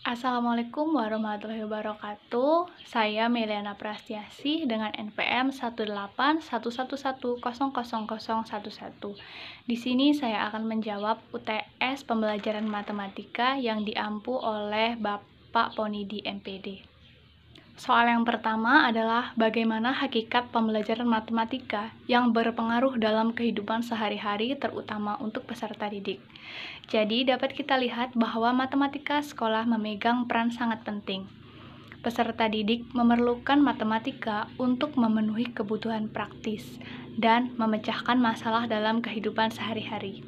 Assalamualaikum warahmatullahi wabarakatuh. Saya Meliana Prastiasih dengan NPM 18111000011. Di sini saya akan menjawab UTS pembelajaran matematika yang diampu oleh Bapak Ponidi MPD. Soal yang pertama adalah bagaimana hakikat pembelajaran matematika yang berpengaruh dalam kehidupan sehari-hari terutama untuk peserta didik. Jadi dapat kita lihat bahwa matematika sekolah memegang peran sangat penting. Peserta didik memerlukan matematika untuk memenuhi kebutuhan praktis dan memecahkan masalah dalam kehidupan sehari-hari.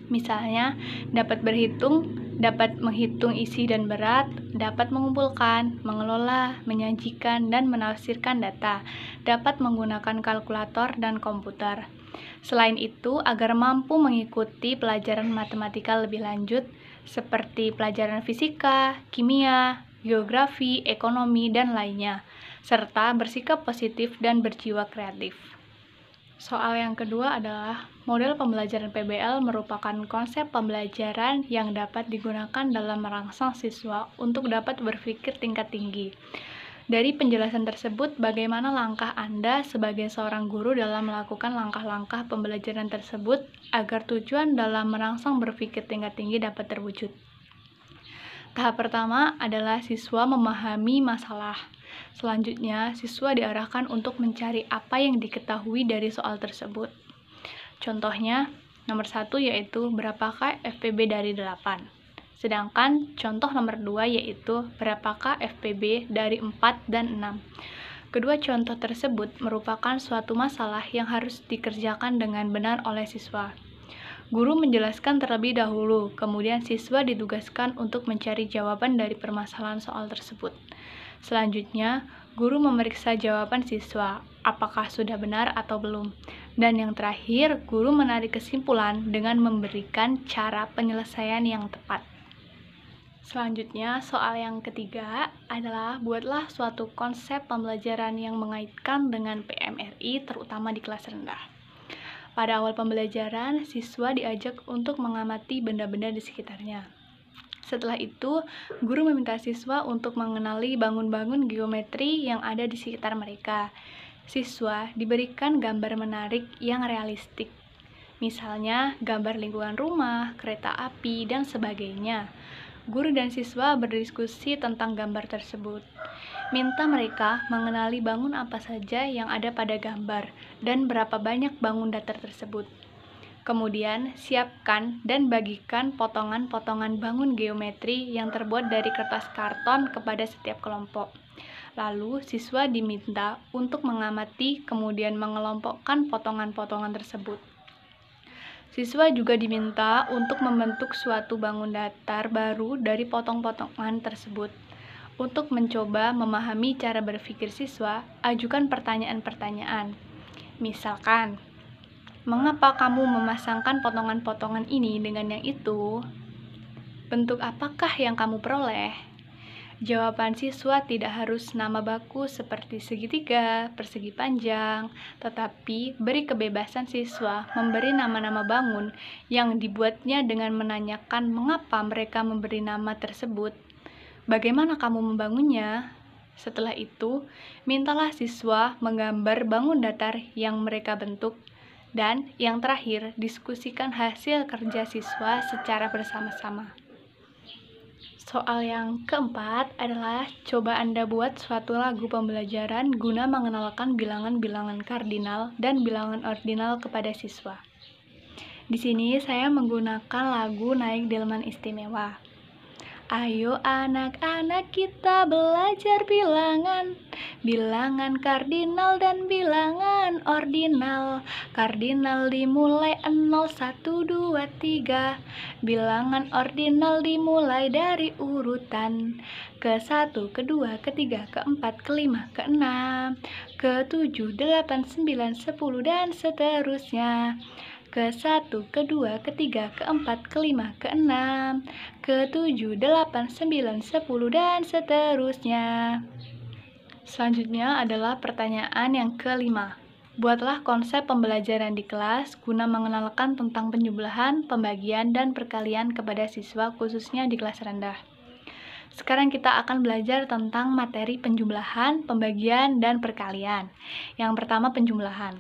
Misalnya, dapat berhitung, dapat menghitung isi dan berat, dapat mengumpulkan, mengelola, menyajikan, dan menafsirkan data, dapat menggunakan kalkulator dan komputer. Selain itu, agar mampu mengikuti pelajaran matematika lebih lanjut, seperti pelajaran fisika, kimia, geografi, ekonomi, dan lainnya, serta bersikap positif dan berjiwa kreatif. Soal yang kedua adalah model pembelajaran PBL merupakan konsep pembelajaran yang dapat digunakan dalam merangsang siswa untuk dapat berpikir tingkat tinggi. Dari penjelasan tersebut, bagaimana langkah Anda sebagai seorang guru dalam melakukan langkah-langkah pembelajaran tersebut agar tujuan dalam merangsang berpikir tingkat tinggi dapat terwujud? Tahap pertama adalah siswa memahami masalah. Selanjutnya, siswa diarahkan untuk mencari apa yang diketahui dari soal tersebut. Contohnya, nomor 1 yaitu berapakah FPB dari 8. Sedangkan contoh nomor 2 yaitu berapakah FPB dari 4 dan 6. Kedua contoh tersebut merupakan suatu masalah yang harus dikerjakan dengan benar oleh siswa. Guru menjelaskan terlebih dahulu, kemudian siswa ditugaskan untuk mencari jawaban dari permasalahan soal tersebut. Selanjutnya, guru memeriksa jawaban siswa, apakah sudah benar atau belum. Dan yang terakhir, guru menarik kesimpulan dengan memberikan cara penyelesaian yang tepat. Selanjutnya, soal yang ketiga adalah buatlah suatu konsep pembelajaran yang mengaitkan dengan PMRI, terutama di kelas rendah. Pada awal pembelajaran, siswa diajak untuk mengamati benda-benda di sekitarnya. Setelah itu, guru meminta siswa untuk mengenali bangun-bangun geometri yang ada di sekitar mereka. Siswa diberikan gambar menarik yang realistik. Misalnya, gambar lingkungan rumah, kereta api, dan sebagainya. Guru dan siswa berdiskusi tentang gambar tersebut. Minta mereka mengenali bangun apa saja yang ada pada gambar dan berapa banyak bangun datar tersebut. Kemudian, siapkan dan bagikan potongan-potongan bangun geometri yang terbuat dari kertas karton kepada setiap kelompok. Lalu, siswa diminta untuk mengamati kemudian mengelompokkan potongan-potongan tersebut. Siswa juga diminta untuk membentuk suatu bangun datar baru dari potong-potongan tersebut. Untuk mencoba memahami cara berpikir siswa, ajukan pertanyaan-pertanyaan. Misalkan, mengapa kamu memasangkan potongan-potongan ini dengan yang itu? Bentuk apakah yang kamu peroleh? Jawaban siswa tidak harus nama baku seperti segitiga, persegi panjang, tetapi beri kebebasan siswa memberi nama-nama bangun yang dibuatnya dengan menanyakan mengapa mereka memberi nama tersebut. Bagaimana kamu membangunnya? Setelah itu, mintalah siswa menggambar bangun datar yang mereka bentuk. Dan yang terakhir, diskusikan hasil kerja siswa secara bersama-sama. Soal yang keempat adalah coba Anda buat suatu lagu pembelajaran guna mengenalkan bilangan-bilangan kardinal dan bilangan ordinal kepada siswa. Di sini saya menggunakan lagu Naik Delman Istimewa. Ayo anak-anak kita belajar bilangan, bilangan kardinal dan bilangan ordinal. Kardinal dimulai 0, 1, 2, 3. Bilangan ordinal dimulai dari urutan ke-1, ke-2, ke-3, ke-4, ke-5, ke-6, ke-7, 8, 9, 10, dan seterusnya. Ke-1, ke-2, ke-3, ke-4, ke-5, ke-6, ke-7, 8, 9, 10, dan seterusnya. Selanjutnya adalah pertanyaan yang kelima. Buatlah konsep pembelajaran di kelas guna mengenalkan tentang penjumlahan, pembagian, dan perkalian kepada siswa khususnya di kelas rendah. Sekarang kita akan belajar tentang materi penjumlahan, pembagian, dan perkalian. Yang pertama, penjumlahan.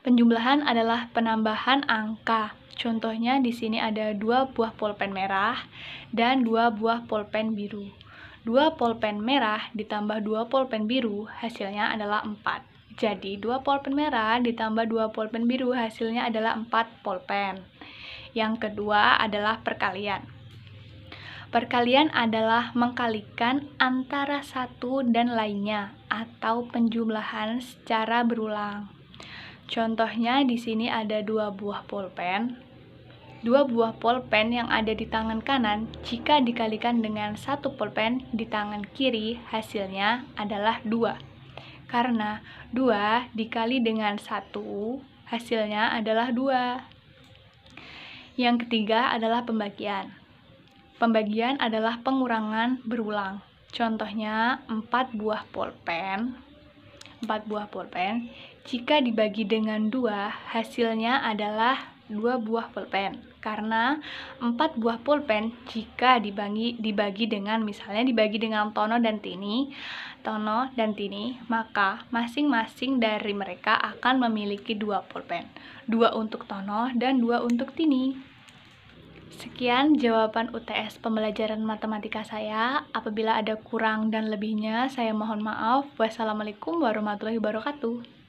Penjumlahan adalah penambahan angka. Contohnya di sini ada 2 buah pulpen merah dan 2 buah pulpen biru. 2 pulpen merah ditambah 2 pulpen biru hasilnya adalah 4. Jadi 2 pulpen merah ditambah 2 pulpen biru hasilnya adalah 4 pulpen. Yang kedua adalah perkalian. Perkalian adalah mengkalikan antara satu dan lainnya atau penjumlahan secara berulang. Contohnya di sini ada 2 buah pulpen. 2 buah pulpen yang ada di tangan kanan jika dikalikan dengan 1 pulpen di tangan kiri hasilnya adalah 2. Karena 2 dikali dengan 1 hasilnya adalah 2. Yang ketiga adalah pembagian. Pembagian adalah pengurangan berulang. Contohnya 4 buah pulpen. 4 buah pulpen jika dibagi dengan 2 hasilnya adalah 2 buah pulpen. Karena 4 buah pulpen jika dibagi dengan misalnya dibagi dengan Tono dan Tini, maka masing-masing dari mereka akan memiliki 2 pulpen. 2 untuk Tono dan 2 untuk Tini. Sekian jawaban UTS pembelajaran matematika saya. Apabila ada kurang dan lebihnya, saya mohon maaf. Wassalamualaikum warahmatullahi wabarakatuh.